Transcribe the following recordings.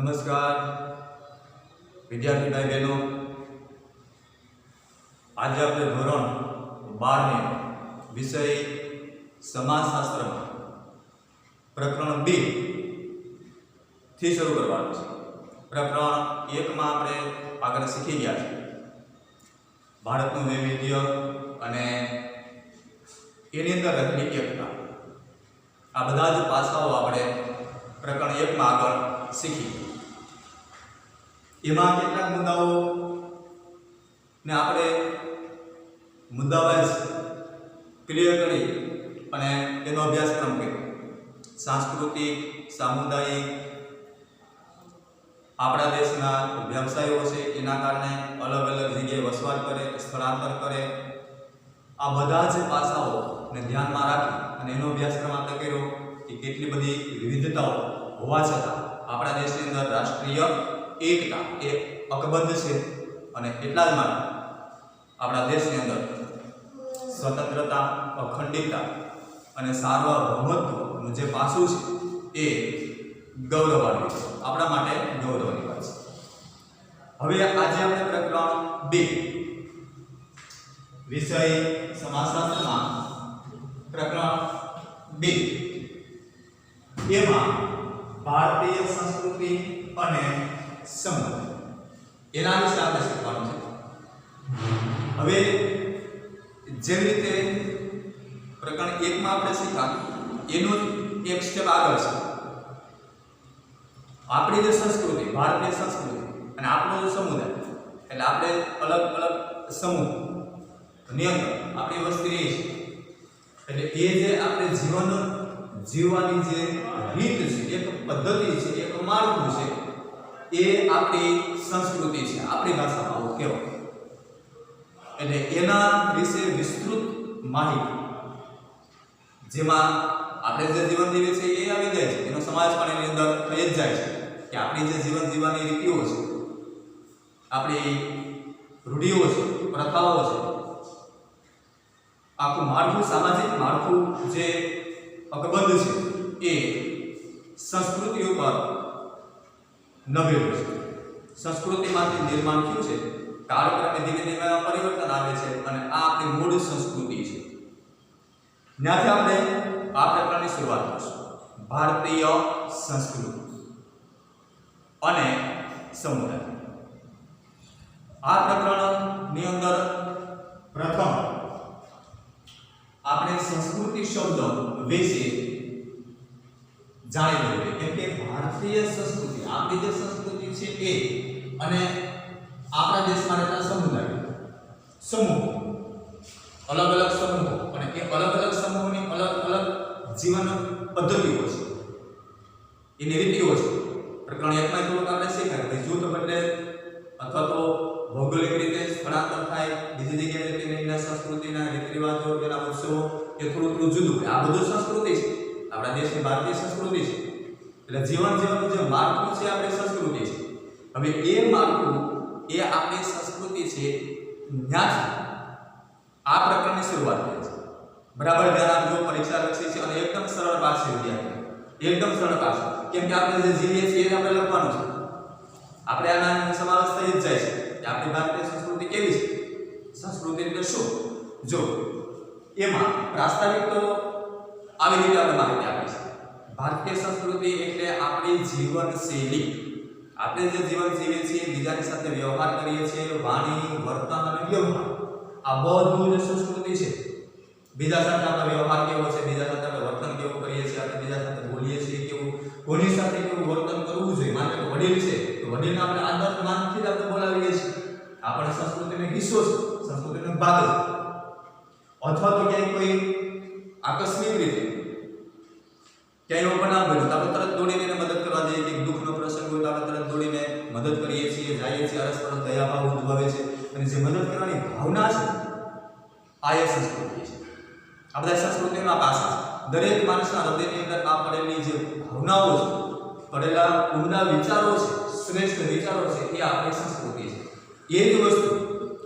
नमस्कार विद्यार्थी भाई बहनों, आज આપણે ધોરણ 12 ને વિષય સમાજશાસ્ત્ર પ્રકરણ 2 થી શરૂ કરવાનું છે। પ્રકરણ 1 માં આપણે આગળ શીખી ગયા છે ભારતનું વૈવિધ્ય અને એની અંદર રહેલી એકતા। આ બધા જ પાસાઓ આપણે પ્રકરણ 1 માં આગળ શીખી। એમાં કેટલાક મુદ્દાઓ ને આપણે મુદ્દાવાઇઝ ક્લિયર કરી અને એનો અભ્યાસક્રમ કર્યો। સાંસ્કૃતિક, સામુદાયિક, આપણા દેશના વ્યવસાયો છે એના કારણે અલગ અલગ જગ્યાએ વસવાટ કરે, સ્થળાંતર કરે, આ બધા જ પાસાઓને ધ્યાનમાં રાખી અને એનો અભ્યાસક્રમ આપણે કર્યો કે કેટલી બધી વિવિધતાઓ હોવા છતાં આપણા દેશની અંદર રાષ્ટ્રીય એકતા એ અકબંધ છે અને એટલા જ માટે આપણા દેશની અંદર સ્વતંત્રતા, અખંડિતતા અને સાર્વભૌમત્વનું જે પાસું છે એ ગૌરવાન્વિત છે, આપણા માટે ગૌરવની વાત છે। હવે આજે આપણે પ્રકરણ 2 વિષય સમાજશાસ્ત્રમાં પ્રકરણ 2 એમાં ભારતીય સંસ્કૃતિ અને સમુદાય એના વિશે આપણે શીખવાનું છે। હવે જેવી રીતે પ્રકરણ 1 માં આપણે શીખ્યા એનું એક સ્ટેપ આગળ છે। આપણી જે સંસ્કૃતિ, ભારતીય સંસ્કૃતિ અને આપણો જે સમુદાય, એટલે આપણે અલગ અલગ સમૂહ ની અંદર આપણી વસ્તી રહી છે, એટલે એ જે આપણે જીવન જીવવાની જે રીત છે, એક પદ્ધતિ છે, એક માળખું છે, એ આપણી સંસ્કૃતિ છે, આપણી ભાષામાં આવું કહેવાય। એટલે એના વિશે વિસ્તૃત માહિતી જેમાં આપણે જે જીવન જીવીએ છીએ એ આવી જાય છે, એનો સમાજ પણ એની અંદર થઈ જ જાય છે કે આપણી જે જીવન જીવવાની રીતિઓ છે, આપણી રૂઢિઓ છે, પ્રથાઓ છે, આખું માળખું, સામાજિક માળખું જે અકબંધ છે એ સંસ્કૃતિ ઉપર નભેલું છે। સંસ્કૃતિમાંથી નિર્માણ થયું છે, કાળક્રમે ધીમે ધીમે પરિવર્તન આવે છે અને આ આપણી મૂળ સંસ્કૃતિ છે। ત્યાંથી આપણે આ પ્રકારની શરૂઆત કરીશું, ભારતીય સંસ્કૃતિ અને સમુદાય। આ પ્રકરણની અંદર પ્રથમ આપણે સંસ્કૃતિ શબ્દ વિશે જાણી લેવું જોઈએ, કેમ કે ભારતીય સંસ્કૃતિ, આપણી જે સંસ્કૃતિ છે એ અને આપણા દેશમાં રહેતા સમુદાય, સમૂહ, અલગ અલગ સમૂહો અને એ અલગ અલગ સમૂહની અલગ અલગ જીવન પદ્ધતિઓ છે, એની રીતિઓ છે। પ્રકરણ 1 માં થોડુંક આપણે શીખ્યા કે જૂથ બદલે અથવા તો ભૌગોલિક રીતે સ્થળાંતર થાય, બીજી જગ્યાએ તેની સંસ્કૃતિના રીત રિવાજો, તેના ઉત્સવો એ થોડું જુદું હોય, આ બધું સંસ્કૃતિ છે, આપણા દેશની ભારતીય સંસ્કૃતિ છે। એટલે જીવન જીવવાનું જે માળખું છે આપણી સંસ્કૃતિ છે। હવે એ માળખું એ આપણી સંસ્કૃતિ છે, ત્યાંથી આ પ્રકારની શરૂઆત થાય છે। બરાબર ધ્યાન આપજો, પરીક્ષા લક્ષી છે અને એકદમ સરળ ભાષા વિદ્યાર્થી, એકદમ સરળ ભાષા, કેમ કે આપણે જે જીવીએ છીએ એ આપણે લખવાનું છે, આપણે આના સમાવેશ થઈ જ જાય છે કે આપણી ભારતીય સંસ્કૃતિ કેવી છે। સંસ્કૃતિ એટલે શું? જો એમાં પ્રાસ્તાવિક તો આવી રીતે આપણે માહિતી આપી છે। ભારતીય સંસ્કૃતિ એટલે આપણી જીવનશૈલી, આપણે જે જીવન જીવીએ છીએ, બીજાની સાથે વ્યવહાર કરીએ છીએ, વાણી, વર્તન અને વ્યવહાર, આ બધું જ સંસ્કૃતિ છે। બીજા સાથે આપણો વ્યવહાર કેવો છે, બીજા સાથે આપણે વર્તન કેવું કરીએ છીએ, આપણે બીજા સાથે બોલીએ છીએ કેવું, કોની સાથે કેવું વર્તન કરવું જોઈએ। માનો કે વડીલ છે તો વડીલને આપણે આદર માનથી જ આપણે બોલાવીએ છીએ, આપણે સંસ્કૃતિનો હિસ્સો છે, સંસ્કૃતિનો ભાગ છે। અથવા તો ક્યાંય કોઈ આકસ્મિક રીતે ક્યાંય એવો બનાવ બન્યો તો આપણે તરત દોડીને એને મદદ કરવા જઈએ, કે દુઃખનો પ્રસંગ હોય તો આપણે તરત દોડીને મદદ કરીએ છીએ, જઈએ છીએ, અરસપરસ દયાભાવ ઉદ્ભવે છે અને જે મદદ કરવાની ભાવના છે આ એ સંસ્કૃતિ છે। આ બધા સંસ્કૃતિના પાસા છે। દરેક માણસના હૃદયની અંદર આ પડેલી જે ભાવનાઓ છે, પડેલા ઉમદા વિચારો છે, શ્રેષ્ઠ વિચારો છે, એ આપણી સંસ્કૃતિ છે। એ જ વસ્તુ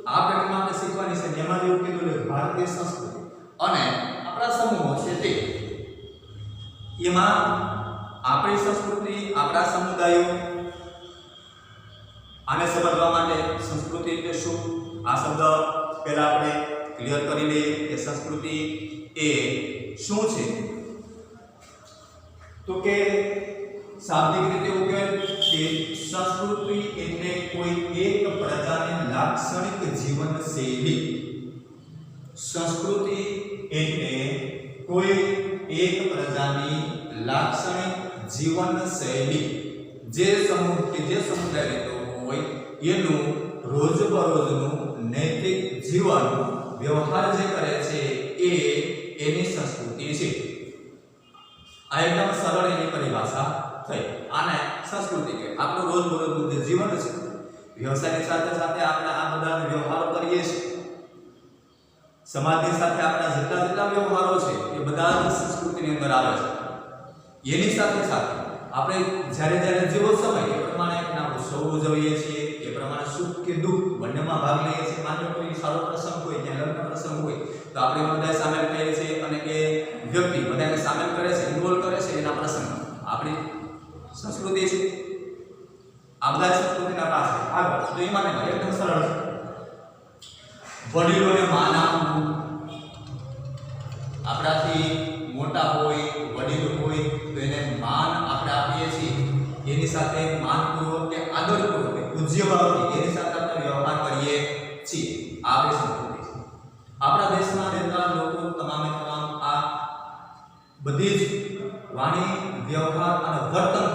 આ પ્રકરણમાં આપણે શીખવાની છે। એમાં જેવું કીધું કે ભારતીય સંસ્કૃતિ અને આપણા સમૂહો છે તે, એમાં આપણી સંસ્કૃતિ, આપણા સમુદાયો આને સમજવા માટે સંસ્કૃતિ એટલે શું આ શબ્દ પહેલા આપણે ક્લિયર કરી લઈએ કે સંસ્કૃતિ એ શું છે. તો કે શાબ્દિક રીતે એવું કહેવાય કે સંસ્કૃતિ એટલે કોઈ એક પ્રજાની લાક્ષણિક જીવનશૈલી. સંસ્કૃતિ એટલે કોઈ એક પ્રજાની લાક્ષણિક જીવનશૈલી, જે સમૂહ કે જે સમુદાય રહેતો હોય એનું રોજબરોજનું નૈતિક જીવન વ્યવહાર જે કરે છે એ એની સંસ્કૃતિ છે. આ એકદમ સરળ એની પરિભાષા થઈ. આને સંસ્કૃતિ કે આપણું રોજબરોજનું જે જીવન છે, વ્યવસાયની સાથે સાથે આપણે આ બધા વ્યવહારો કરીએ છીએ, સમાજની સાથે આપણા જેટલા વ્યવહારો છે એ બધા જ સંસ્કૃતિની અંદર આવે છે. એની સાથે સાથે આપણે જ્યારે જેવો સમય એ પ્રમાણે એના ઉત્સવ ઉજવીએ છીએ, એ પ્રમાણે સુખ કે દુઃખ બંનેમાં ભાગ લઈએ છીએ. માનો કોઈ સારો પ્રસંગ હોય, ત્યાં લગ્ન પ્રસંગ હોય તો આપણે બધા સામેલ થઈએ છીએ અને એ વ્યક્તિ બધાને સામેલ કરે છે, ઇન્વોલ્વ કરે છે એના પ્રસંગ. આપણી સંસ્કૃતિ છે. આ બધા સંસ્કૃતિના પાસે આગળ તો એ માટે એકદમ સરળ છે. વડીલોને માન આપવું, આપણાથી મોટા હોય, વડીલ હોય તો એને માન આપણે આપીએ છીએ. એની સાથે માનપૂર્વક કે આદરપૂર્વક પૂજ્ય ભાવથી એની સાથે આપણે વ્યવહાર કરીએ છીએ. આ આપણી સંસ્કૃતિ છે. આપણા દેશમાં રહેતા લોકો તમામે તમામ આ બધી જ વાણી, વ્યવહાર અને વર્તન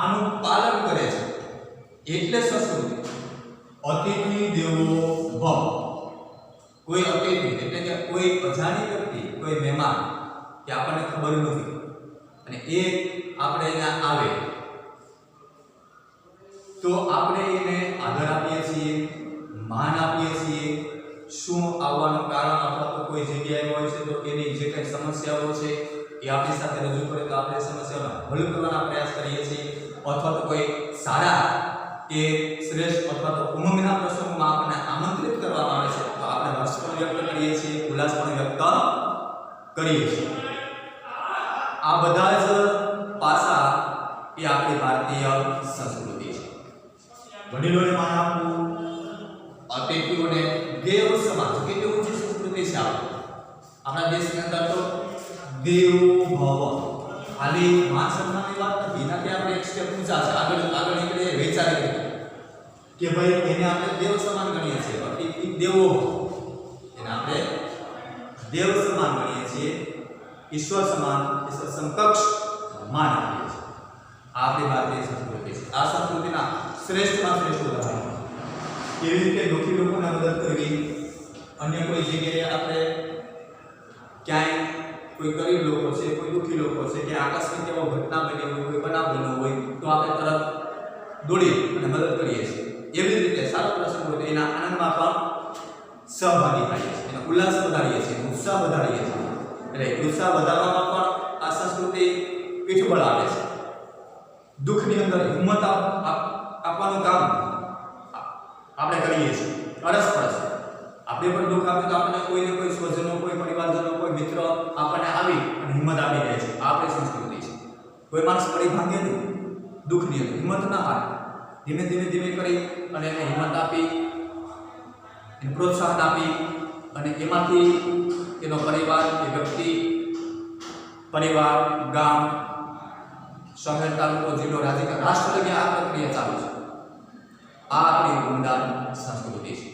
આનું પાલન કરે છે. એટલે સંસ્કૃતિ. અતિથિ દેવો ભવ. કોઈ અતિથિ એટલે કે કોઈ અજાણી વ્યક્તિ, કોઈ મહેમાન કે આપણને ખબર નથી અને એ આપણે અહીંયા આવે તો આપણે એને આદર આપીએ છીએ, માન આપીએ છીએ. શું આવવાનું કારણ અથવા તો કોઈ જગ્યાએ હોય છે તો એની જે કંઈ સમસ્યાઓ છે એ આપણી સાથે રજૂ કરે તો આપણે સમસ્યાઓનો હલ કરવાના પ્રયાસ કરીએ છીએ. અથવા તો કોઈ સારા કે શ્રેષ્ઠ અથવા તો ઉમંગના પ્રસંગમાં આપણને આમંત્રિત કરવામાં આવે છે તો આપણે હર્ષ પણ વ્યક્ત કરીએ છીએ, ઉલ્લાસ પણ વ્યક્ત કરીએ છીએ. આ બધા જ પાસા એ આપણી ભારતીય સંસ્કૃતિ છે. વડીલોને માન આપવું, અતિથિઓને દેવ સમાન. કેટલી ઊંચી સંસ્કૃતિ છે આપણા દેશની અંદર તો દેવો ભવ. ખાલી માન સન્માનની વાત નથી, એનાથી આપણે એક સ્ટેપ ઊંચા છે, આગળ નીકળીએ વૈચારિક રીતે કે ભાઈ એને આપણે દેવ સમાન ગણીએ છીએ. અતિથિ દેવો એને આપણે દેવ સમાન ગણીએ છીએ, ઈશ્વર સમાન, ઈશ્વર સમકક્ષ માન આપીએ છીએ. આ આપણી ભારતીય સંસ્કૃતિ છે. આ સંસ્કૃતિના શ્રેષ્ઠમાં શ્રેષ્ઠ ઉદાહરણ કેવી રીતે દુઃખી લોકોને મદદ કરવી. અન્ય કોઈ જગ્યાએ આપણે ક્યાંય કોઈ ગરીબ લોકો છે, કોઈ દુઃખી લોકો છે કે આકસ્મિક એવો ઘટના બની હોય, કોઈ બનાવ બન્યો હોય તો આપણે તરત દોડી અને મદદ કરીએ છીએ. એવી રીતે સારો પ્રસંગ હોય તો એના આનંદમાં પણ સહભાગી થઈએ છીએ, એનો ઉલ્લાસ વધારીએ છીએ, ઉત્સાહ વધારીએ છીએ. એટલે ઉત્સાહ વધારવામાં પણ આ સંસ્કૃતિ પીઠબળ આપે છે. દુઃખની અંદર હિંમત આપવાનું કામ આપણે કરીએ છીએ. અરસપરસ આપણે પણ દુઃખ આપ્યું તો આપણને કોઈને કોઈ સ્વજનો, કોઈ પરિવારજનો, કોઈ મિત્ર આપણને આવી અને હિંમત આપી દે છે. આ આપણી સંસ્કૃતિ છે. કોઈ માણસ પડી ભાંગે નહીં દુઃખની અંદર, હિંમત ના હારે, ધીમે કરી અને એને હિંમત આપી, એને પ્રોત્સાહન આપી અને એમાંથી એનો પરિવાર, એ વ્યક્તિ, પરિવાર, ગામ, શહેર, તાલુકો, જિલ્લો, રાજ્ય, રાષ્ટ્ર લગી આ પ્રક્રિયા ચાલુ છે. આ આપણી ઉમદા સંસ્કૃતિ છે.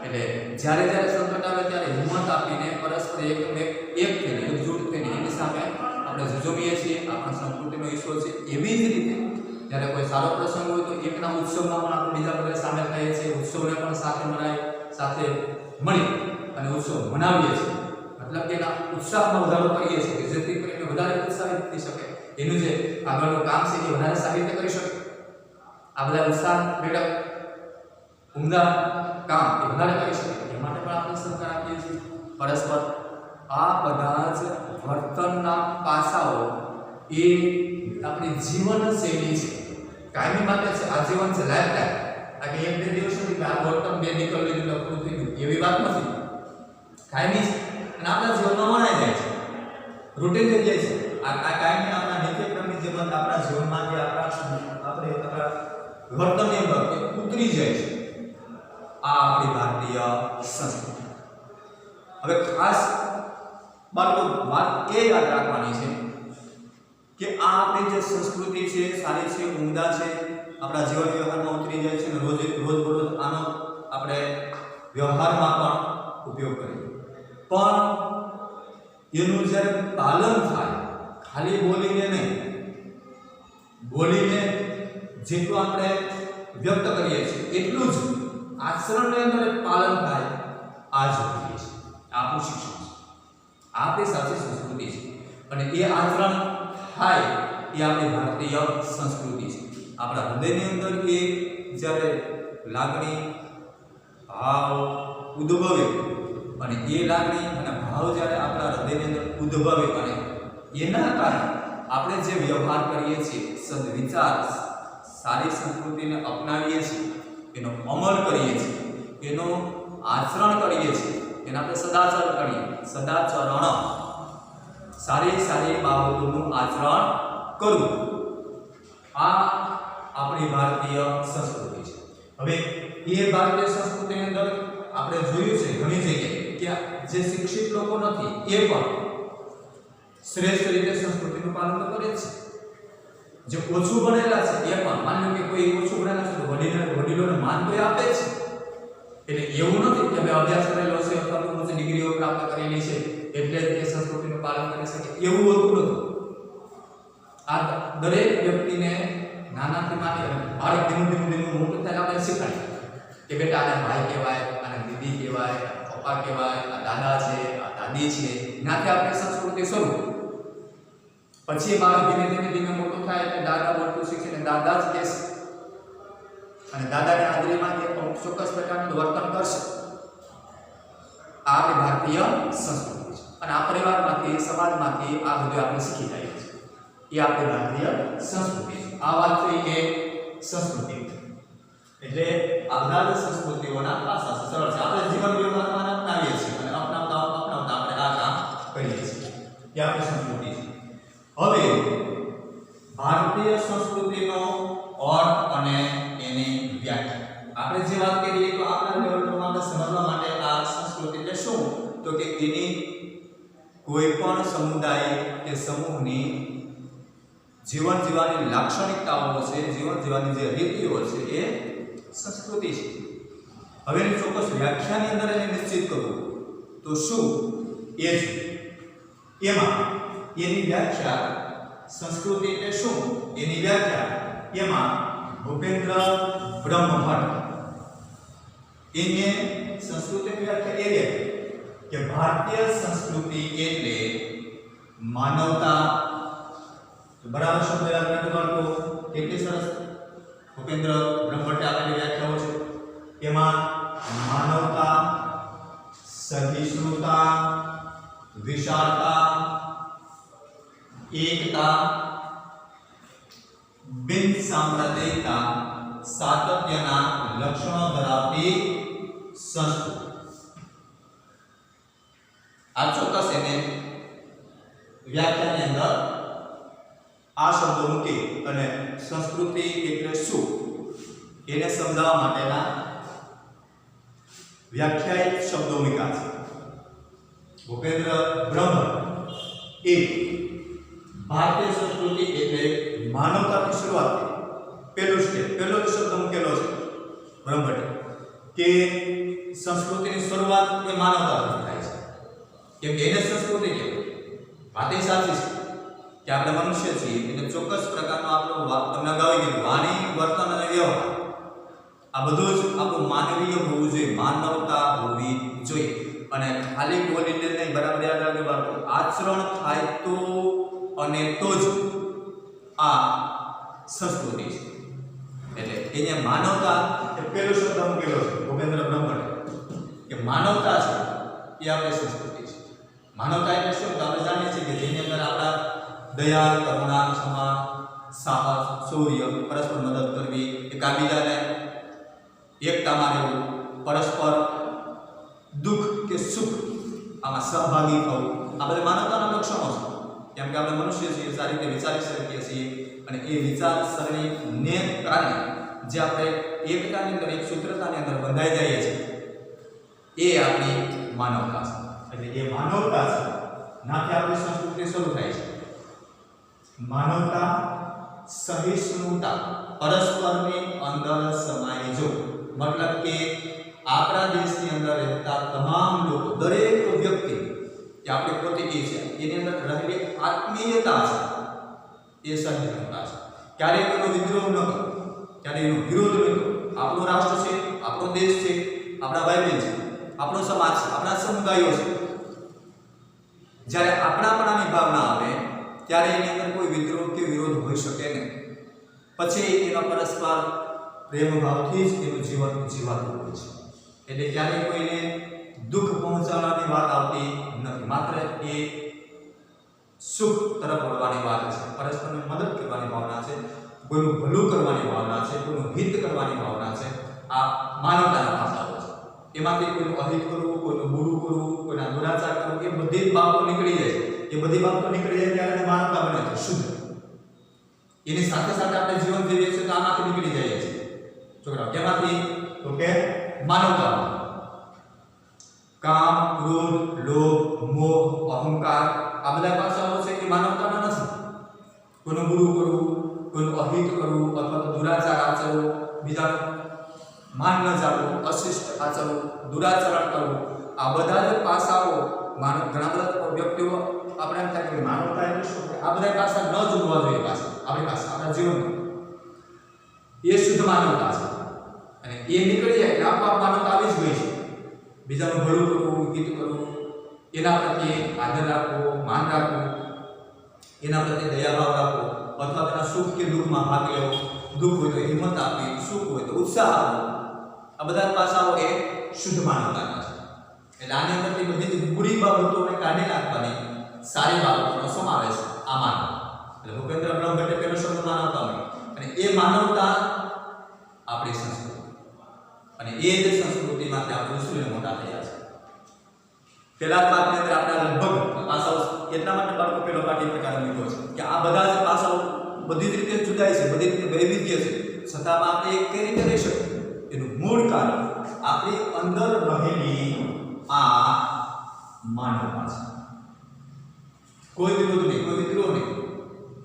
એટલે જ્યારે સંકટ આવે ત્યારે હિંમત આપીને પરસ્પર એકજૂટ થઈને એની સામે આપણે ઝઝૂમીએ છીએ. આપણા સંસ્કૃતિનો હિસ્સો છે. એવી જ રીતે જ્યારે કોઈ સારો પ્રસંગ હોય તો એકના ઉત્સવમાં પણ આપણે બીજા બધા સામેલ થઈએ છીએ. ઉત્સવને પણ સાથે મળી અને ઉત્સવ મનાવીએ છીએ. મતલબ કે એના ઉત્સાહમાં વધારો કરીએ છીએ કે જેથી કરીને વધારે ઉત્સાહિત થઈ શકે, એનું જે આગળનું કામ છે એ વધારે સારી રીતે કરી શકે. આ બધા ઉત્સાહ મેળવ ઉમદા કામ એ વધારે કરી શકે એ માટે પણ આપણે સહકાર આપીએ છીએ. પરસ્પર આ બધા જ વર્તનના પાસાઓ એ આપણી જીવનશૈલી છે. કાયમી માટે છે, આજીવન છે, લાઈફ ટાઈમ. આ કે એક બે દિવસ સુધી આ વર્તન બે નીકળી લીધું પૂરું થઈ ગયું એવી વાત નથી. કાયમી છે અને આપણા જીવનમાં વણાઈ જાય છે, રૂટીન થઈ જાય છે. આ કાયમી આપણા નિત્યક્રમની જેમ આપણા જીવનમાં જે આપણા વર્તનની અંદર હવે ખાસ બાળકો વાત એ યાદ રાખવાની છે કે આ આપણી જે સંસ્કૃતિ છે સારી છે, ઉમદા છે, આપણા જીવન વ્યવહારમાં ઉતરી જાય છે અને રોજ આનો આપણે વ્યવહારમાં પણ ઉપયોગ કરીએ, પણ એનું જ્યારે પાલન થાય, ખાલી બોલીને નહીં, બોલીને જેટલું આપણે વ્યક્ત કરીએ છીએ એટલું જ આચરણની અંદર પાલન થાય, આ જરૂરી છે, આપણું શિક્ષણ છે, આપણી સાચી સંસ્કૃતિ છે અને એ આચરણ થાય એ આપણી ભારતીય સંસ્કૃતિ છે. આપણા હૃદયની અંદર એ જ્યારે લાગણી ભાવ ઉદ્ભવે અને એ લાગણી અને ભાવ જ્યારે આપણા હૃદયની અંદર ઉદ્ભવે અને એના કારણે આપણે જે વ્યવહાર કરીએ છીએ, સદવિચાર, સારી સંસ્કૃતિને અપનાવીએ છીએ, એનો અમલ કરીએ છીએ, એનું આચરણ કરીએ છીએ, એને આપણે સદાચરણ કરીએ, સદાચરણ, સારી બાબતોનું આચરણ કરવું, આ આપણી ભારતીય સંસ્કૃતિ છે. હવે એ ભારતીય સંસ્કૃતિની અંદર આપણે જોયું છે ઘણી જગ્યાએ કે જે શિક્ષિત લોકો નથી એ પણ શ્રેષ્ઠ રીતે સંસ્કૃતિનું પાલન કરે છે. જે ઓછું ભણેલા છે એ પણ, માનો કે કોઈ ઓછું ભણેલા છે તો વડીલોને માન તો આપે છે. એટલે એવું નથી કે અમે અભ્યાસ કરેલો છે અથવા તો ઉચ્ચ ડિગ્રીઓ પ્રાપ્ત કરેલી છે એટલે જ એ સંસ્કૃતિનું પાલન કરી શકે, એવું હોતું નથી. આ દરેક વ્યક્તિને નાનાથી માંડી બાળક ધીમું મોટું થાય આપણે શીખવાડીએ કે બેટા આને ભાઈ કહેવાય, આને દીદી કહેવાય, પપ્પા કહેવાય, આ દાદા છે, આ દાદી છે, નાથી આપણે સંસ્કૃતિ શરૂ. પછી બાળક ધીમે મોટું થાય એટલે દાદા બોલતું શીખે ને દાદા જ કહેશે અને દાદાની હાજરીમાં તે અમુક ચોક્કસ પ્રકારનું વર્તન કરશે. આ આપણી ભારતીય સંસ્કૃતિ છે અને આ પરિવારમાંથી, સમાજમાંથી આ બધું આપણે શીખી જઈએ છીએ. એ આપણી ભારતીય સંસ્કૃતિ છે. આ વાત થઈ કે સંસ્કૃતિ એટલે આ બધા સંસ્કૃતિઓના પાસા સરળ છે. આપણે જીવન વ્યવહારમાં અપનાવીએ છીએ અને અપનાવતા આપણે આ કામ કરીએ છીએ. એ આપણી સંસ્કૃતિ છે. હવે ભારતીય સંસ્કૃતિનો અર્થ અને એની વ્યાખ્યા આપણે જે વાત કરીએ તો આપણા લેવલ પર આપણે સમજવા માટે આ સંસ્કૃતિ એટલે શું, તો કે એની કોઈ પણ સમુદાય કે સમૂહની જીવન જીવવાની લાક્ષણિકતાઓ છે, જીવન જીવવાની જે રીતિઓ છે એ સંસ્કૃતિ છે. હવે એની ચોક્કસ વ્યાખ્યાની અંદર એને નિશ્ચિત કરવું તો શું એ છે, એમાં એની વ્યાખ્યા સંસ્કૃતિ એટલે શું એની વ્યાખ્યા એમાં ભૂપેન્દ્ર બ્રહ્મભટ્ટ એને સંસ્કૃતિની વ્યાખ્યા એવી કે ભારતીય સંસ્કૃતિ એટલે માનવતા. બરાબર શબ્દ યાદ રાખજો બાળકો, કેટલી સરસ ભૂપેન્દ્ર બ્રહ્મભટ્ટે આપેલી વ્યાખ્યાઓ છે. એમાં માનવતા, સહિષ્ણુતા, વિશાળતા, એકતા, બિન સાંપ્રદાયિકતા, સાતત્યના લક્ષણો ધરાવતી સંસ્કૃતિ. આ ચોક્કસ એને વ્યાખ્યાની અંદર આ શબ્દો મૂકી અને સંસ્કૃતિ એટલે શું એને સમજાવવા માટેના વ્યાખ્યાયિત શબ્દો મૂક્યા છે. ભૂપેન્દ્ર બ્રહ્મભટ્ટ એ ભારતીય સંસ્કૃતિ એટલે માનવતાથી શરૂઆત કરી. પહેલો શબ્દ મૂકેલો છે બ્રહ્મભટ્ટે કે સંસ્કૃતિની શરૂઆત એ માનવતાથી થાય છે. કેમ કે એને સંસ્કૃતિ કહેવાય. વાત એ સાચી છે કે આપણે મનુષ્ય છીએ એટલે ચોક્કસ પ્રકારનો આપણો તમને અગાઉ કીધું વાણી, વર્તન અને વ્યવહાર આ બધું જ આપણું માનવીય હોવું જોઈએ, માનવતા હોવી જોઈએ. અને ખાલી બોલીને નહીં, બરાબર યાદ રાખજો બાળકો, આચરણ થાય તો અને તો જ આ સંસ્કૃતિ છે. એટલે અહીંયા માનવતા એ પહેલો શબ્દ મૂકેલો છે ભૂપેન્દ્ર બ્રહ્મભટ્ટે કે માનવતા છે એ આપણી સંસ્કૃતિ છે. માનવતા એટલે શું તો આપણે જાણીએ છીએ કે જેની અંદર આપણા દયા, કરુણા, ક્ષમા, સાહસ, શૌર્ય, પરસ્પર મદદ કરવી, એકાબીજાને એકતામાં રહેવું, પરસ્પર દુઃખ કે સુખ આમાં સહભાગી થવું, આ બધા માનવતાના લક્ષણો છે. કેમ કે આપણે મનુષ્ય છીએ, સારી રીતે વિચારી શકીએ છીએ અને એ વિચારસરણીને કારણે જે આપણે એકતાની અંદર, એક સૂત્રતાની અંદર બંધાઈ જઈએ છીએ એ આપણી માનવતા છે. એટલે એ માનવતા છે, નાથી આપણી સંસ્કૃતિ શરૂ થાય છે. માનવતા, સહિષ્ણુતા, પરસ્પરની અંદર સમાઈ જો, મતલબ કે આપણા દેશની અંદર રહેતા તમામ લોકો, દરેક વ્યક્તિ કે આપણે પોતે કે છે એની અંદર રહેલી આત્મીયતા છે, એ સહિષ્ણુતા છે. ક્યારેય એનો વિદ્રોહ ન કરો, ક્યારેય એનો વિરોધ ન કરો. આપણો રાષ્ટ્ર છે, આપણો દેશ છે, આપણા ભાઈ બહેન છે, આપણો સમાજ છે, આપણા સમુદાયો છે. જ્યારે આપણાપણાની ભાવના આવે ત્યારે એની અંદર કોઈ વિદ્રોહ કે વિરોધ હોઈ શકે નહીં. પછી એનો પરસ્પર પ્રેમ ભાવથી જ એનું જીવન જીવાતું હોય છે. એટલે ક્યારેય કોઈને દુઃખ પહોંચાડવાની વાત આવતી નથી, માત્ર એ સુખ તરફ વળવાની વાત છે, પરસ્પરને મદદ કરવાની ભાવના છે, કોઈનું ભલું કરવાની ભાવના છે, કોઈનું હિત કરવાની ભાવના છે. આ માનવતાના પાસાઓ છે. એમાંથી કોઈનું અહિત કરવું, કોઈનું બુરું કરવું, કોઈના દુરાચાર કરવું, એ બધી જ બાબતો નીકળી જાય છે. એ બધી બાબતો નીકળી જાય ત્યારે માનવતા બને છે, શુદ્ધ. એની સાથે સાથે આપણે જીવન જીવીએ છીએ તો આમાંથી નીકળી જઈએ છીએ છોકરાઓ. કેમાંથી? તો કે માનવતા. કામ, ક્રોધ, લોભ, મોહ, અહંકાર, આ બધા પાસાઓ છે કે માનવતાના નથી. કોઈનું બુરું કરવું, કોઈનું અહિત કરવું અથવા તો દુરાચાર આચરવું, બીજાનું માન ન જાળવું, અશિષ્ટ આચરવું, દુરાચરણ કરવું, આ બધા જ પાસાઓ ઘણા બધા વ્યક્તિઓ આપણે એમ થાય કે માનવતા એટલે શું? આ બધા પાસા ન જોડવા જોઈએ પાછા આપણી પાસે આપણા જીવનમાં. એ શુદ્ધ માનવતા છે. અને એ નીકળી જાય એટલે આપોઆપ માનવતા આવી જ ગઈ છે. બીજાનું ભલું કરવું, હિત કરવું, એના પ્રત્યે આદર રાખવો, માન રાખવું, એના પ્રત્યે દયાભાવ રાખવો, અથવા તેના સુખ કે દુઃખમાં ભાગ લેવો, દુઃખ હોય તો હિંમત આપવી, સુખ હોય તો ઉત્સાહ આપવો, આ બધા પાસાઓ એ શુદ્ધ માનવતાના છે. એટલે આની અંદરથી બધી જ બુરી બાબતોને કાઢી નાખવાની સારી બાબતોનો સમાવેશ આ માનવ. એટલે ભૂપેન્દ્ર બ્રહ્મભટ્ટે પેલો શબ્દ માનવતા હોય, અને એ માનવતા આપણી સંસ્કૃતિ, અને એ જ સંસ્કૃતિમાંથી આપણે ઉછરીને મોટા થયા છે. પેલા પાઠની અંદર આપણે લગભગ પાસાઓ એટલા માટે બાળકો પેલો પાઠ એ પ્રકારે લીધો છે કે આ બધા જ પાસાઓ બધી જ રીતે જુદાઈ છે, બધી રીતે વૈવિધ્ય છે, છતાં આપણે એક કઈ રીતે રહી શકીએ? એનું મૂળ કારણ આપણી અંદર રહેલી આ માનવતા છે. કોઈ વિરોધ નહીં, કોઈ વિદ્રોહ નહીં.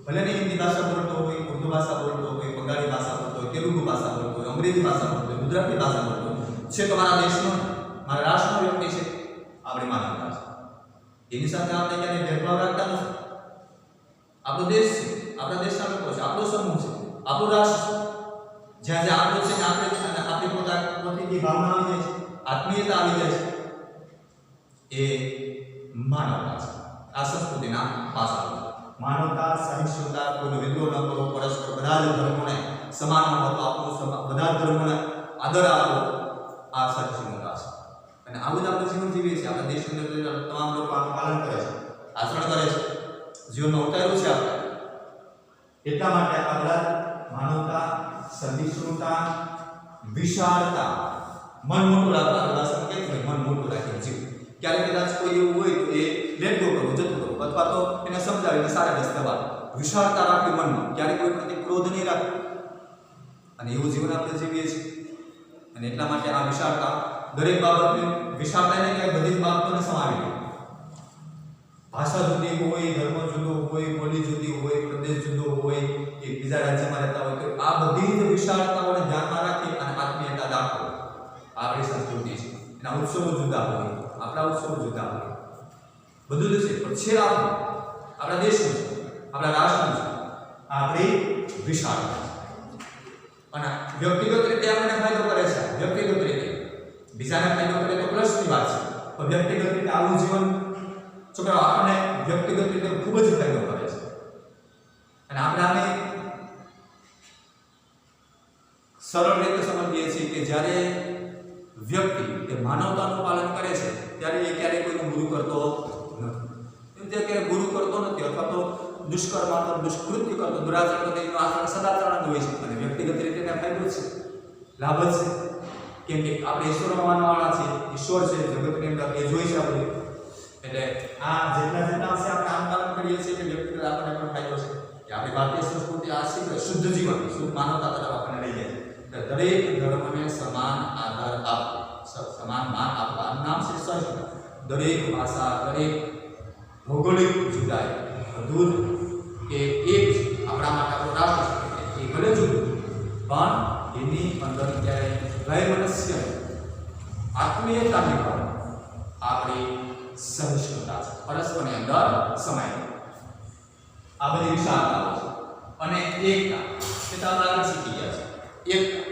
ભલે ને હિન્દી ભાષા બોલતો હોય, ઉર્દુ ભાષા બોલતો હોય, બંગાળી ભાષા બોલતો હોય, તેલુગુ ભાષા બોલતો હોય, અંગ્રેજી ભાષા બોલતો હોય, ગુજરાતી ભાષા બોલતો હોય, છે તો મારા દેશનો, મારા રાષ્ટ્રનો વ્યક્તિ છે, આપણી માનવતા છે. એની સાથે આપણે ક્યારેય ભેદભાવ રાખતા નથી. આપણો દેશ છે, આપણા દેશના લોકો છે, આપણો સમૂહ છે, આપણું રાષ્ટ્ર છે. જ્યાં જ્યાં આપણું છે આપણે આપણી પોતાની ભાવના આવી જાય છે, આત્મીયતા આવી જાય છે, એ માનવતા છે. આ સંસ્કૃતિના પાસાઓ. માનવતા, સહિષ્ણુતા, કોઈનો વિદ્રોહ ન કરવો, પરસ્પર બધા જ ધર્મોને સમાન મહત્વ આપવું, બધા જ ધર્મોને આદર આપવો, આ સહિષ્ણુતા છે. અને આવું જ આપણે જીવન જીવીએ છીએ. આપણા દેશની અંદર તમામ લોકો આનું પાલન કરે છે, આચરણ કરે છે, જીવનમાં ઉતાર્યું છે આપણે. એટલા માટે આ બધા માનવતા, સહિષ્ણુતા, વિશાળતા, મન મોટું રાખવા, ભાષામાં કહેતું હોય મન મોટું રાખીને જીવવું. ક્યારેક કદાચ કોઈ એવું હોય તો એ લેટ ગો કરવું, જતું કરવું, અથવા તો એને સમજાવીને સારા રસ્તે વાળવું. વિશાળતા રાખવી મનમાં, ક્યારેક કોઈ પ્રત્યે ક્રોધ નહીં રાખવો. અને એવું જીવન આપણે જીવીએ છીએ. અને એટલા માટે આ વિશાળતા દરેક બાબતને વિશાળતાને કે બધી જ બાબતોને સમાવી લે. ભાષા જુદી હોય, ધર્મ જુદો હોય, બોલી જુદી હોય, પ્રદેશ જુદો હોય, કે બીજા રાજ્યમાં રહેતા હોય, તો આ બધી જ વિશાળતાઓને ધ્યાનમાં રાખી અને આત્મીયતા દાખવો આપણી સંસ્કૃતિ છે. એના ઉત્સવો જુદા હોય, આપણા ઉત્સવો જુદા હોય, બધું જ છે, પણ છે આપણા દેશનું છે, આપણા રાષ્ટ્રનું છે, આપણી વિશાળતા. અને વ્યક્તિગત રીતે આપણને ફાયદો કરે છે. વ્યક્તિગત રીતે બીજાને ફાયદો કરે તો પ્લસની વાત છે, પણ વ્યક્તિગત રીતે આવું જીવન છોકરાઓ આપણને વ્યક્તિગત રીતે ખૂબ જ ફાયદો કરે છે. અને આપણે આને સરળ રીતે સમજીએ છીએ કે જ્યારે વ્યક્તિ એ માનવતાનું પાલન કરે છે ત્યારે એ ક્યારેય કોઈનું ગુરુ કરતો નથી. જે ક્યારેય ગુરુ કરતો નથી, અથવા તો દુષ્કર્મ અથવા દુષ્કૃત્ય કરતો, દુરાચરણ કરતો, એનું આચરણ સદાચરણ હોય છે. અને વ્યક્તિગત રીતે એને ફાયદો છે, લાભ જ છે. કેમ કે આપણે ઈશ્વરમાં માનવાવાળા છીએ, ઈશ્વર છે જગતની અંદર, એ જોઈ છે આપણે. એટલે આ જેટલા અંશે આપણે આમ પાલન કરીએ છીએ કે વ્યક્તિગત આપણને પણ ફાયદો છે કે આપણી ભારતીય સંસ્કૃતિ આ છે શુદ્ધ જીવન, શુદ્ધ માનવતા તરફ આપણને લઈ જાય છે. દરેક ધર્મને સમાન આદર આપવો, સમાન માન આપવાનું નામ છે સહિષ્ણુતા. દરેક ભાષા, દરેક ભૌગોલિક જુદાઈ બધું જ એ એક છે. આપણા માટે આપણો રાષ્ટ્ર છે એ ભલે જુદું પણ એની અંદર ક્યારેય વૈમનસ્ય આત્મીયતાની ભાવના આપણી સહિષ્ણુતા છે, પરસ્પરની અંદર સમાયેલી. આ બધી વિશાળતાઓ છે. અને એકતા એ તો આપણે આગળ શીખી ગયા છે. એકતા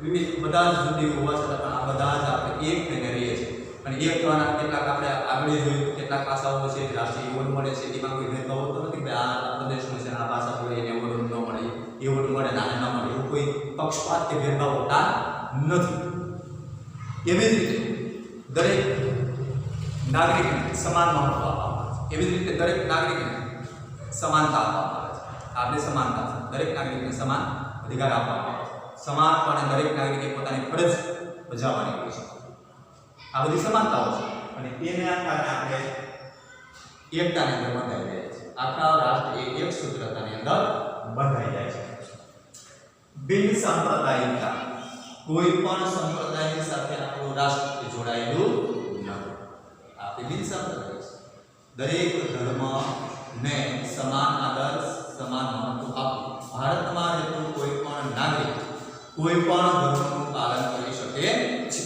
વિવિધ બધા જ જુદી હોવા છતાં પણ આ બધા જ આપણે એક થઈને રહીએ છીએ. અને એક થવાના કેટલાક આપણે આગળ જોયું, કેટલાક ભાષાઓ છે રાષ્ટ્રીય એવોર્ડ મળે છે, એમાં કોઈ ભેદભાવ હોતો નથી કે આ પ્રદેશનું છે આ ભાષા બોલે એને એવોર્ડ ન મળે, એવોર્ડ મળે નાને ન મળે, એવું કોઈ પક્ષપાત કે ભેદભાવ હોતા નથી. એવી જ રીતે દરેક નાગરિકને સમાન મહત્વ આપવામાં આવે છે. એવી જ રીતે દરેક નાગરિકને સમાનતા આપવામાં આવે છે. આપણે સમાનતા છે, દરેક નાગરિકને સમાન અધિકાર આપવામાં આવે છે. સમાનપણે દરેક નાગરિકે પોતાની ફરજ બજાવવાની હોય છે. આ બધી સમાનતાઓ છે અને એને કારણે આપણે એકતાની અંદર બંધાઈ જાય છે. આખા રાષ્ટ્ર એક સૂત્રતાની અંદર બંધાઈ જાય છે. બિન સાંપ્રદાયિકતા, કોઈ પણ સંપ્રદાયની સાથે આપણું રાષ્ટ્ર જોડાયેલું નથી. આપણે બિન સાંપ્રદાયિક છે. દરેક ધર્મને સમાન આદર, સમાન મહત્વ આપવું. ભારતમાં રહેતું કોઈ પણ નાગરિક કોઈ પણ ધર્મનું પાલન કરી શકે છે,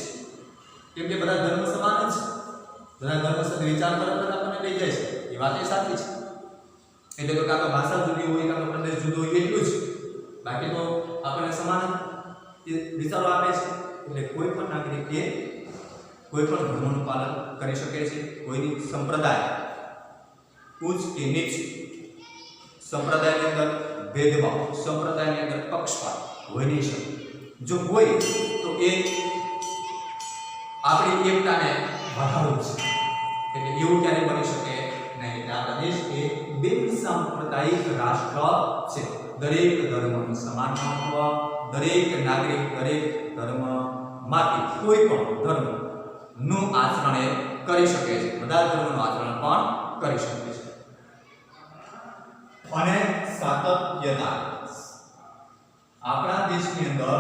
કેમ કે બધા ધર્મ સમાન જ છે. બધા ધર્મ સાથે વિચાર કરવા આપણને લઈ જાય છે, એ વાત એ સાચી છે. એટલે તો કાં તો ભાષા જુદી હોય, કાં તો પ્રદેશ જુદો હોય, એટલું જ. બાકી તો આપણને સમાન વિચારો આપે છે. એટલે કોઈ પણ નાગરિકે કોઈ પણ ધર્મનું પાલન કરી શકે છે. કોઈની સંપ્રદાય ઉચ્ચ કે નીચ, સંપ્રદાયની અંદર ભેદભાવ, સંપ્રદાયની અંદર પક્ષપાત હોય નહીં શકે. જો હોય તો એ આપણી એકતાને વધારું છે. એટલે એવું ક્યારે બની શકે નહીં. એટલે આપણા દેશ એ બિન સાંપ્રદાયિક રાષ્ટ્ર છે. દરેક ધર્મનું સમાન મહત્વ, દરેક નાગરિક દરેક ધર્મમાંથી કોઈ પણ ધર્મનું આચરણ એ કરી શકે છે. બધા ધર્મનું આચરણ પણ કરી શકે છે. અને સાતત્યતા, આપણા દેશની અંદર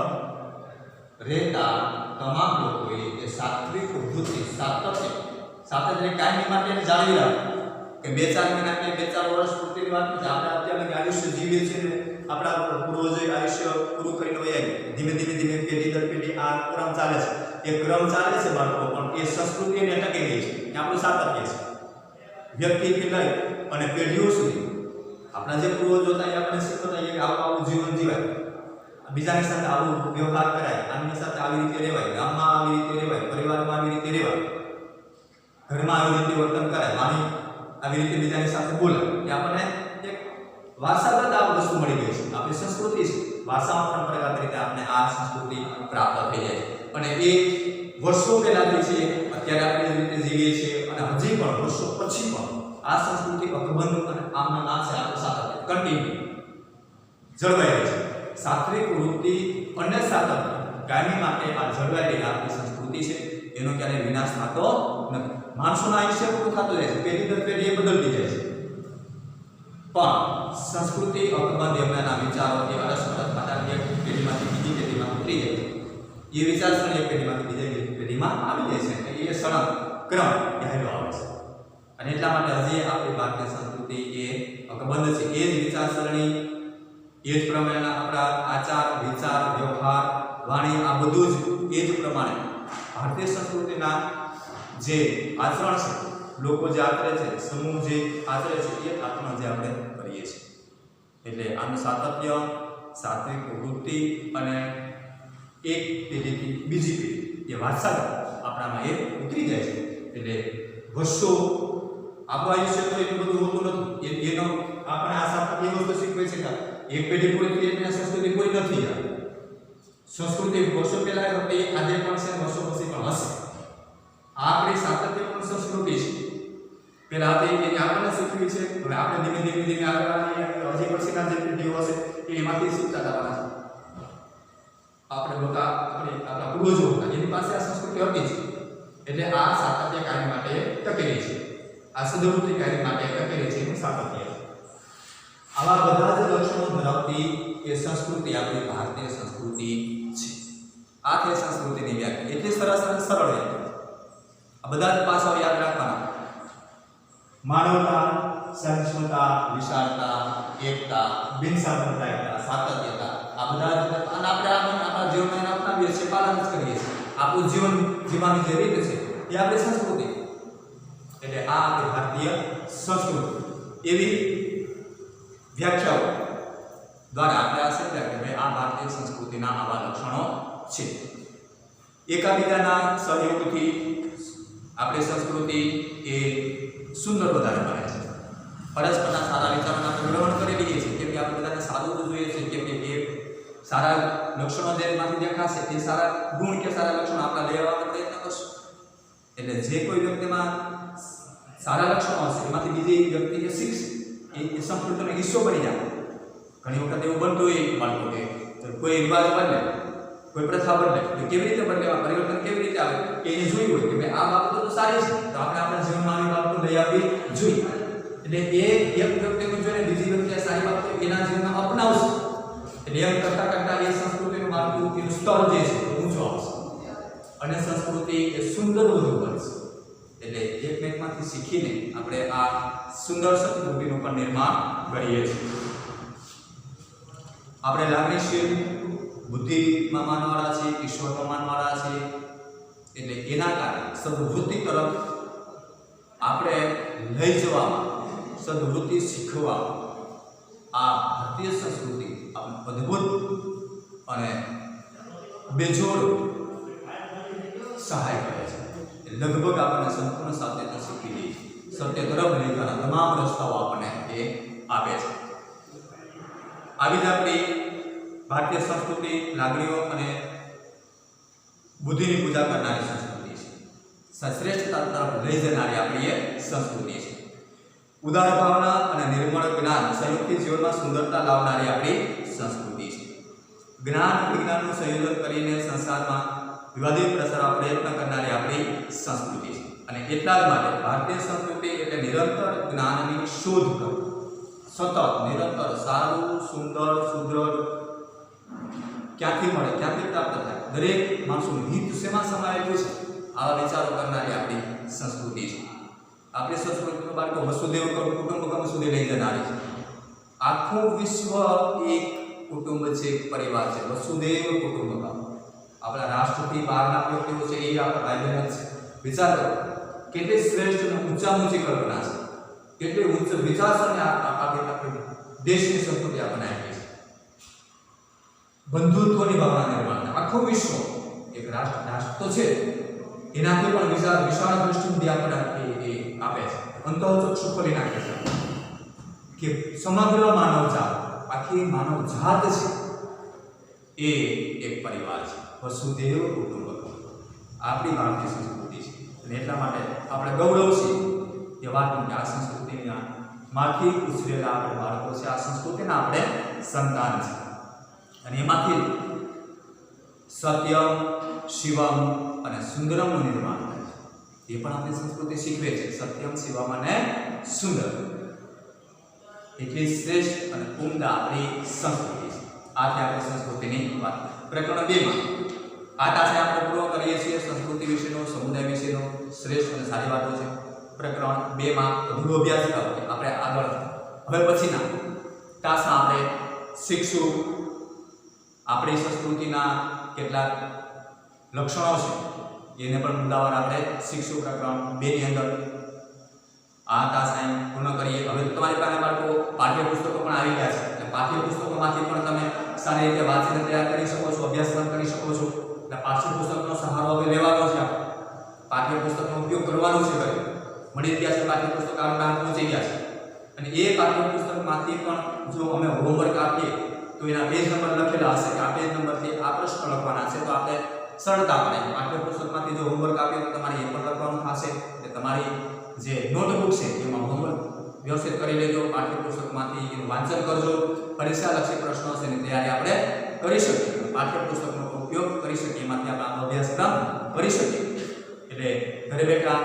રહેતા તમામ લોકોએ એ સાત્વિક વૃત્તિ, સાતત્ય કાયમી માટે જાળવી રાખવું. કે 2-4 મહિના કે 2-4 વર્ષ પૂરતીની વાત નથી. આપણે અત્યારે આયુષ્ય જીવીએ છીએ ને, આપણા પૂર્વજોએ આયુષ્ય પૂરું કરીને વયા ગયા. ધીમે ધીમે પેઢી દર પેઢી આ ક્રમ ચાલે છે. એ ક્રમ ચાલે છે બાળકો, પણ એ સંસ્કૃતિ એને ટકી ગઈ છે. એ આપણું સાતત્ય છે. વ્યક્તિથી લઈ અને પેઢીઓ સુધી આપણા જે પૂર્વજો હતા એ આપણે શીખવતા કે આવું જીવન જીવાય, બીજાની સાથે આવું વ્યવહાર કરાય, આની સાથે આવી રીતે રહેવાય, ગામમાં આવી રીતે રહેવાય, પરિવારમાં આવી રીતે રહેવાય, ઘરમાં આવી રીતે વર્તન કરાય, વાણી આવી રીતે બીજાની સાથે બોલાય. એ આપણને એક વારસાગત આ વસ્તુ મળી ગઈ છે. આપણી સંસ્કૃતિ છે. વારસામાં પરંપરાગત રીતે આપણે આ સંસ્કૃતિ પ્રાપ્ત થઈ જાય છે. અને એ વર્ષો પહેલાથી છે, અત્યારે આપણે જે રીતે જીવીએ છીએ અને હજી પણ વર્ષો પછી પણ આ સંસ્કૃતિ અકબંધ અને આમના નામ છે આપણું સાતત્ય કન્ટિન્યુ જળવાઈ રહે છે. સાત્વિક વૃત્તિ અને સાતત્ય કાયમી માટે આ જળવાયેલી આપણી સંસ્કૃતિ છે. એનો ક્યારેય વિનાશ થતો નથી. માણસોનું આયુષ્ય પૂરું થતું જાય છે, પેઢી દર પેઢી એ બદલતી જાય છે, પણ સંસ્કૃતિ અકબંધ એમના વિચારોથી અરસપરસ થતા એક પેઢીમાંથી બીજી પેઢીમાં ઉતરી જાય છે. એ વિચારસરણી એક પેઢીમાંથી બીજી પેઢીમાં આવી જાય છે. એ સળંગ ક્રમ કહેલો આવે છે. અને એટલા માટે હજી આપણી ભારતીય સંસ્કૃતિ એ અકબંધ છે. એ જ વિચારસરણી, એ જ પ્રમાણેના આપણા આચાર વિચાર વ્યવહાર વાણી આ બધું જ એ જ પ્રમાણે ભારતીય સંસ્કૃતિના જે આચરણ છે, લોકો જે આચરે છે, સમૂહ જે આચરે છે, એ આચરણ જે આપણે કરીએ છીએ. એટલે આનું સાતત્ય, સાત્વિક વૃત્તિ અને એક પેઢીથી બીજી પેઢી એ વારસાગત આપણામાં એ ઉતરી જાય છે. એટલે વર્ષો આપણું આયુષ્ય તો એટલું બધું હોતું નથી. એનો આપણે આ સાતત્ય એ વસ્તુ શીખવે છે કે એક પેઢી પૂરી થઈ એટલે સંસ્કૃતિ પૂરી નથી. સંસ્કૃતિ વર્ષો પહેલા હતી, આજે પણ છે, વર્ષો પછી પણ હશે. આ આપણી સાતત્યપૂર્ણ સંસ્કૃતિ છે. પહેલા હતી એ આપણને શીખવી છે. હવે આપણે ધીમે ધીમે આગળ આવીએ, હજી પછીના જે પેઢીઓ હશે એમાંથી શીખતા જવાના છે. આપણે બધા આપણા પૂર્વજો હતા, એની પાસે આ સંસ્કૃતિ હતી છે. એટલે આ સાતત્ય કાર્ય માટે ટકેલી છે. આ સદવૃત્તિ કાર્ય માટે ટકેલી છે એનું સાતત્ય. આવા બધા જ લક્ષણો ધરાવતી એ સંસ્કૃતિ આપણી ભારતીય સંસ્કૃતિ છે. આ છે સંસ્કૃતિની વ્યાખ્યા. એટલી સરસ અને સરળ વ્યાખ્યા. આ બધા જ પાસાઓ યાદ રાખવાના. માનવતા, સહિષ્ણુતા, વિશાળતા, એકતા, બિનસાંપ્રદાયિકતા, સાતત્યતા, આ બધા જ અને આપણે આપણા જીવનમાં એને અપનાવીએ છીએ, પાલન જ કરીએ છીએ. આપણું જીવન જીવવાની જે રીત છે એ આપણી સંસ્કૃતિ. એટલે આ આપણી ભારતીય સંસ્કૃતિ. એવી વ્યાખ્યાઓ દ્વારા આપણે આ સમજાય કે ભાઈ આ ભારતીય સંસ્કૃતિના આવા લક્ષણો છે. એકાબીજાના સહયોગથી આપણી સંસ્કૃતિ એ સુંદર વધારે બને છે. પરસ્પરના સારા વિચારોના આપણે ગ્રહણ કરી લઈએ છીએ કેમ કે આપણે બધાને સારું તો જોઈએ છે કેમ કે એ સારા લક્ષણો જેમાંથી દેખાશે તે સારા ગુણ કે સારા લક્ષણો આપણે લેવાનો પ્રયત્ન કરશું. એટલે જે કોઈ વ્યક્તિમાં સારા લક્ષણો હશે એમાંથી બીજી વ્યક્તિ જે શીખશે એ સંસ્કૃતિનો હિસ્સો બની જાય. ઘણી વખત એવું બનતું હોય બાળકો કે કોઈ રિવાજ બદલે, કોઈ પ્રથા બદલે તો કેવી રીતે બદલે, પરિવર્તન કેવી રીતે આવે કે એ જોયું હોય કે ભાઈ આ બાબતો તો સારી છે તો આપણે આપણા જીવનમાં આવી બાબતો લઈ આવવી જોઈએ. એટલે એ એક વ્યક્તિનું જોઈને બીજી વ્યક્તિ સારી બાબતો એના જીવનમાં અપનાવશે. એટલે એમ કરતા કરતા એ સંસ્કૃતિનું માળખું એનું સ્તર જે છે એ ઊંચું આવશે અને સંસ્કૃતિ એ સુંદર વધુ બનશે. એટલે એકમેકમાંથી શીખીને આપણે આ સુંદર સંસ્કૃતિનું પણ નિર્માણ કરીએ છીએ. આપણે લાગણીશીલ, બુદ્ધિમાં માનવાળા છે, ઈશ્વરમાં માનવાળા છે. એટલે એના કારણે સદવૃત્તિ તરફ આપણે લઈ જવામાં, સદવૃત્તિ શીખવા આ ભારતીય સંસ્કૃતિ અદ્ભુત અને બેજોડ સહાય કરે છે. લગભગ આપણને સંપૂર્ણ સાત્યતા શીખવી દે છે. સત્ય તરફ લઈ જવાના તમામ રસ્તાઓ આપણને એ આપે છે. આવી જ આપણી ભારતીય સંસ્કૃતિ લાગણીઓ અને બુદ્ધિની પૂજા કરનારી સંસ્કૃતિ છે. શ્રેષ્ઠતા તરફ લઈ જનારી આપણી એ સંસ્કૃતિ છે. ઉદાર ભાવના અને નિર્મળ જ્ઞાન સંયુક્ત જીવનમાં સુંદરતા લાવનારી આપણી સંસ્કૃતિ છે. જ્ઞાન વિજ્ઞાનનું સંયોજન કરીને સંસારમાં વિવાદિત પ્રસારવા પ્રયત્ન કરનારી આપણી સંસ્કૃતિ છે. અને એટલા જ માટે ભારતીય સંસ્કૃતિ એટલે નિરંતર જ્ઞાનની શોધ કરવી, સતત નિરંતર સારું, સુંદર, સુદૃઢ ક્યાંથી મળે, ક્યાંથી પ્રાપ્ત થાય, દરેક માણસોનું હિત શેમાં સમાયેલું છે આવા વિચારો કરનારી આપણી સંસ્કૃતિ છે. આપણી સંસ્કૃતિનું બાળકો વસુદેવ કુટુંબકમ સુધી લઈ જનારી છે. આખું વિશ્વ એક કુટુંબ છે, એક પરિવાર છે, વસુદેવ કુટુંબકમ. આપણા રાષ્ટ્રથી બહારના વ્યક્તિઓ છે એ આપણા ભાઈ બહેન છે. વિચાર કરો કેટલી શ્રેષ્ઠ અને ઊંચી કલ્પના છે, કેટલી ઉચ્ચ વિચારસરણી આપણી દેશની સંસ્કૃતિ આપણને આપી છે. બંધુત્વની ભાવના નિર્માણ, આખું વિશ્વ એક રાષ્ટ્ર તો છે એનાથી પણ વિશાળ દૃષ્ટિ આપણને એ આપે છે. અંતઃચક્ષુ ખોલી નાખે છે કે સમગ્ર માનવજાત, આખી માનવજાત છે એ એક પરિવાર છે, વસુદેવ કુટુંબકમ. આપણી ભારતીય સંસ્કૃતિ છે અને એટલા માટે આપણે ગૌરવ છે એ વાતનું કે આ સંસ્કૃતિના માંથી ઉછરેલા આપણે બાળકો છે, આ સંસ્કૃતિના આપણે સંતાન છે. અને એમાંથી સત્યમ, શિવમ અને સુંદરમનું નિર્માણ થાય છે. એ પણ આપણી સંસ્કૃતિ શીખવે છે. સત્યમ, શિવમ અને સુંદર એટલી શ્રેષ્ઠ અને ઉમદા આપણી સંસ્કૃતિ છે. આ છે આપણી સંસ્કૃતિની વાત. પ્રકરણ 2 માં આ તાસે આપણે પૂરો કરીએ છીએ સંસ્કૃતિ વિશેનો, સમુદાય વિશેનો શ્રેષ્ઠ અને સારી વાતો છે. પ્રકરણ 2 માં વધુ અભ્યાસ કરો આપણે આગળ હવે પછીના તાસમાં આપણે શીખશું આપણી સંસ્કૃતિના કેટલાક લક્ષણો છે એને પણ મુદ્દાવાર આપણે શીખશું પ્રકરણ 2 ની અંદર. આ તાસ પૂર્ણ કરીએ. હવે તમારી પાસે બાળકો પાઠ્યપુસ્તકો પણ આવી ગયા છે એટલે પાઠ્યપુસ્તકોમાંથી પણ તમે સારી રીતે વાંચીને તૈયાર કરી શકો છો, અભ્યાસ પણ કરી શકો છો. એટલે પાઠ્યપુસ્તકનો સહારો હવે લેવાનો છે. પાઠ્યપુસ્તકનો ઉપયોગ કરવાનો છે. હવે મળી ગયા છે પાઠ્યપુસ્તક આપણા પહોંચી ગયા છે અને એ પાઠ્યપુસ્તકમાંથી પણ જો અમે હોમવર્ક આપીએ તો એના પેજ નંબર લખેલા હશે કે આ પેજ નંબરથી આ પ્રશ્ન લખવાના છે તો આપણે સરળતા પડે. પાઠ્યપુસ્તકમાંથી જો હોમવર્ક આપીએ તો તમારે એ પણ લખવાનું થશે. એટલે તમારી જે નોટબુક છે એમાં હોમવર્ક વ્યવસ્થિત કરી લેજો. પાઠ્યપુસ્તકમાંથી એનું વાંચન કરજો. પરીક્ષાલક્ષી પ્રશ્નો છે એની તૈયારી આપણે કરી શકીએ. પાઠ્યપુસ્તકનો ઉપયોગ કરી શકીએ, એમાંથી આપણે આપણો અભ્યાસક્રમ કરી શકીએ. એટલે ઘરે બેઠા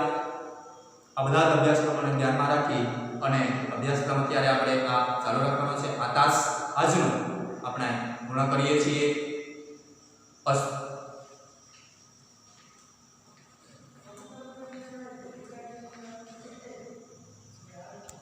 આ બધા જ અભ્યાસક્રમોને ધ્યાનમાં રાખી અને અભ્યાસક્રમ અત્યારે આપણે આ ચાલુ રાખવાનો છે. આ તાસ આજનો આપણે પૂર્ણ કરીએ છીએ.